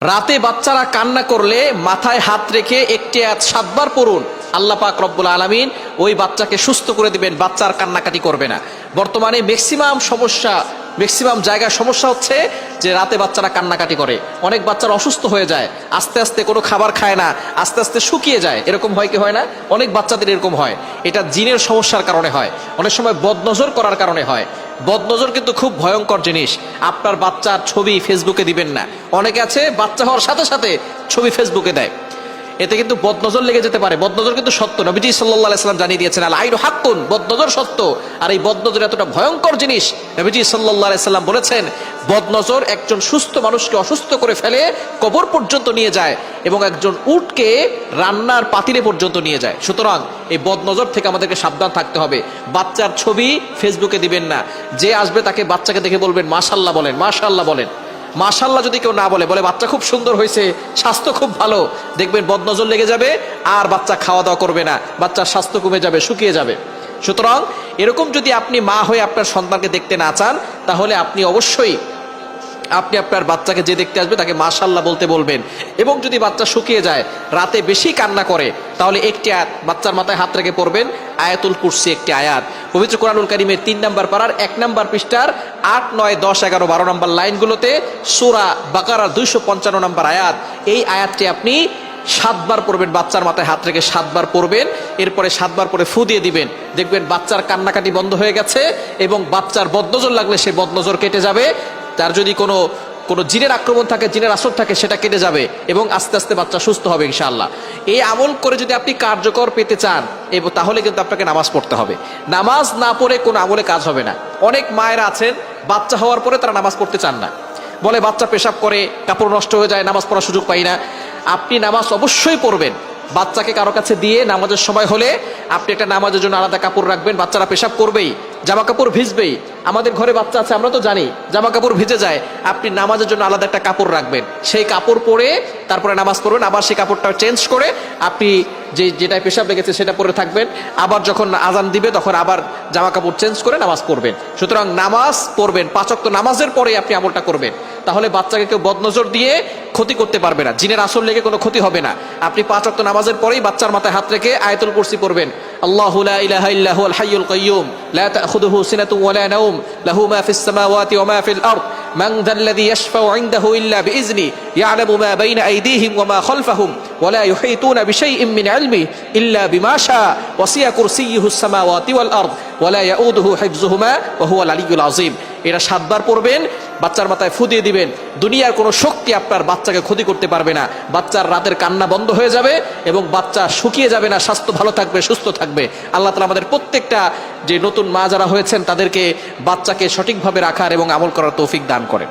রাতে বাচ্চারা কান্না করলে মাথায় হাত রেখে একটি আয়াত 7 বার পড়ুন। আল্লাহ পাক রব্বুল আলামিন ওই বাচ্চাকে সুস্থ করে দিবেন, বাচ্চার কান্নাকাটি করবে না। বর্তমানে ম্যাক্সিমাম জায়গায় সমস্যা হচ্ছে যে রাতে বাচ্চারা কান্নাকাটি করে, অনেক বাচ্চারা অসুস্থ হয়ে যায়, আস্তে আস্তে কোনো খাবার খায় না, আস্তে আস্তে শুকিয়ে যায়। এরকম হয় কি হয় না? অনেক বাচ্চাদের এরকম হয়। এটা জিনের সমস্যার কারণে হয়, অনেক সময় বদনজর করার কারণে হয়। বদনজর কিন্তু খুব ভয়ঙ্কর জিনিস। আপনার বাচ্চার ছবি ফেসবুকে দিবেন না। অনেকে আছে বাচ্চা হওয়ার সাথে সাথে ছবি ফেসবুকে দেয়, এতে কিন্তু বদনজর লেগে যেতে পারে। বদনজর কিন্তু সত্য, নবীজি সাল্লাল্লাহু আলাইহি সাল্লাম জানিয়ে দিয়েছেন আল আইনু হাক্কুন, বদনজর সত্য। আর এই বদনজর এতটা ভয়ঙ্কর জিনিস, নবীজি সাল্লাল্লাহু আলাইহি সাল্লাম বলেছেন বদনজর একজন সুস্থ মানুষকে অসুস্থ করে ফেলে, কবর পর্যন্ত নিয়ে যায় এবং একজন উটকে রান্নার পাতিলে পর্যন্ত নিয়ে যায়। সুতরাং এই বদনজর থেকে আমাদেরকে সাবধান থাকতে হবে। বাচ্চার ছবি ফেসবুকে দিবেন না। যে আসবে তাকে বাচ্চাকে দেখে বলবেন মাশাআল্লাহ বলেন, মাশাআল্লাহ বলেন। মাশাআল্লাহ যদি কেউ না বলে, বলে বাচ্চা খুব সুন্দর হয়েছে, স্বাস্থ্য খুব ভালো, দেখবেন বদনজর লেগে যাবে, আর বাচ্চা খাওয়া দাওয়া করবে না, বাচ্চার স্বাস্থ্য কমে যাবে, শুকিয়ে যাবে। সুতরাং এরকম যদি আপনি মা হয়ে আপনার সন্তানকে দেখতে না চান, তাহলে আপনি অবশ্যই আপনার বাচ্চাকে যে দেখতে আসবে তাকে মাশাআল্লাহ বলতে বলবেন। এবং যদি বাচ্চা শুকিয়ে যায়, রাতে বেশি কান্না করে, তাহলে একটি আয়াত বাচ্চার মাথায় হাত রেখে পড়বেন, আয়াতুল কুরসি একটি আয়াত। পবিত্র কোরআনুল কারীমের 3 নম্বর পারার 1 নম্বর পৃষ্ঠার 8, 9, 10, 11, 12 নম্বর লাইনগুলোতে সূরা বাকারার 255 নম্বর আয়াত, এই আয়াতটি আপনি 7 বার পড়বেন। বাচ্চার মাথায় হাত রেখে 7 বার পড়বেন, এরপরে 7 বার পরে ফু দিয়ে দিবেন। দেখবেন বাচ্চার কান্নাকাটি বন্ধ হয়ে গেছে এবং বাচ্চার বদনজর লাগলে সেই বদনজর কেটে যাবে। তার যদি কোনো জিনের আক্রমণ থাকে, জিনের আসর থাকে, সেটা কেটে যাবে এবং আস্তে আস্তে বাচ্চা সুস্থ হবে ইনশাআল্লাহ। এই আমল করে যদি আপনি কার্যকর পেতে চান, তাহলে কিন্তু আপনাকে নামাজ পড়তে হবে। নামাজ না পড়ে কোনো আমলে কাজ হবে না। অনেক মায়েরা আছেন বাচ্চা হওয়ার পরে তারা নামাজ পড়তে চান না, বলে বাচ্চা পেশাব করে, কাপড় নষ্ট হয়ে যায়, নামাজ পড়ার সুযোগ পাই না। আপনি নামাজ অবশ্যই পড়বেন। বাচ্চাকে কারো কাছে দিয়ে নামাজের সময় হলে আপনি একটা নামাজের জন্য আলাদা কাপড় রাখবেন। বাচ্চারা পেশাব করবেই, জামা কাপড় ভিজবেই। আমাদের ঘরে বাচ্চা আছে, আমরা তো জানি জামা কাপড় ভিজে যায়। আপনি নামাজের জন্য আলাদা একটা কাপড় রাখবেন, সেই কাপড় পরে তারপরে নামাজ পড়বেন। আবার সেই কাপড়টা চেঞ্জ করে আপনি যেটায় পেশাব লেগেছে সেটা পরে থাকবেন। আবার যখন আজান দিবে তখন আবার জামা কাপড় চেঞ্জ করে নামাজ পড়বেন। সুতরাং নামাজ পড়বেন, 5 ওয়াক্ত নামাজের পরে আপনি আমলটা করবেন। তাহলে বাচ্চাকে কেউ বদনজর দিয়ে ক্ষতি করতে পারবে না, জিনের আসর লেগে কোনো ক্ষতি হবে না। আপনি 5 ওয়াক্ত নামাজের পরেই বাচ্চার মাথায় হাত রেখে আয়াতুল কুরসি পড়বেন। আল্লাহু লা ইলাহা ইল্লা হুয়াল হাইয়ুল কাইয়্যুম লা তাখুযুহু সিনাতুন ওয়া লা নাওম লাহু মা ফিস সামাওয়াতি ওয়া মা ফিল আরদ মান যাল্লাযী ইয়াশফাউ ইনদাহু ইল্লা বিইজনি ইয়ালামু মা বাইনা আইদিহিম ওয়া মা খালফাহুম ওয়া লা ইউহীতুনা বিশাইইন মিন ইলমিহি ইল্লা বিমা শা ওয়াসিয়া কুরসিয়্যুহুস সামাওয়াতি ওয়াল আরদ ওয়া লা ইয়াউদুহু হিফযুহুমা ওয়া হুয়াল আলিয়্যুল আযীম। এরা 7 বার পড়বেন, বাচ্চার মাথায় ফু দিয়ে দিবেন। দুনিয়ার কোনো শক্তি আপনার বাচ্চাকে ক্ষতি করতে পারবে না। বাচ্চার রাতের কান্না বন্ধ হয়ে যাবে এবং বাচ্চা শুকিয়ে যাবে না, স্বাস্থ্য ভালো থাকবে, সুস্থ থাকবে। আল্লাহ তাআলা আমাদের প্রত্যেকটা যে নতুন মা যারা হয়েছেন তাদেরকে বাচ্চাকে সঠিকভাবে রাখার এবং আমল করার তৌফিক দান করেন।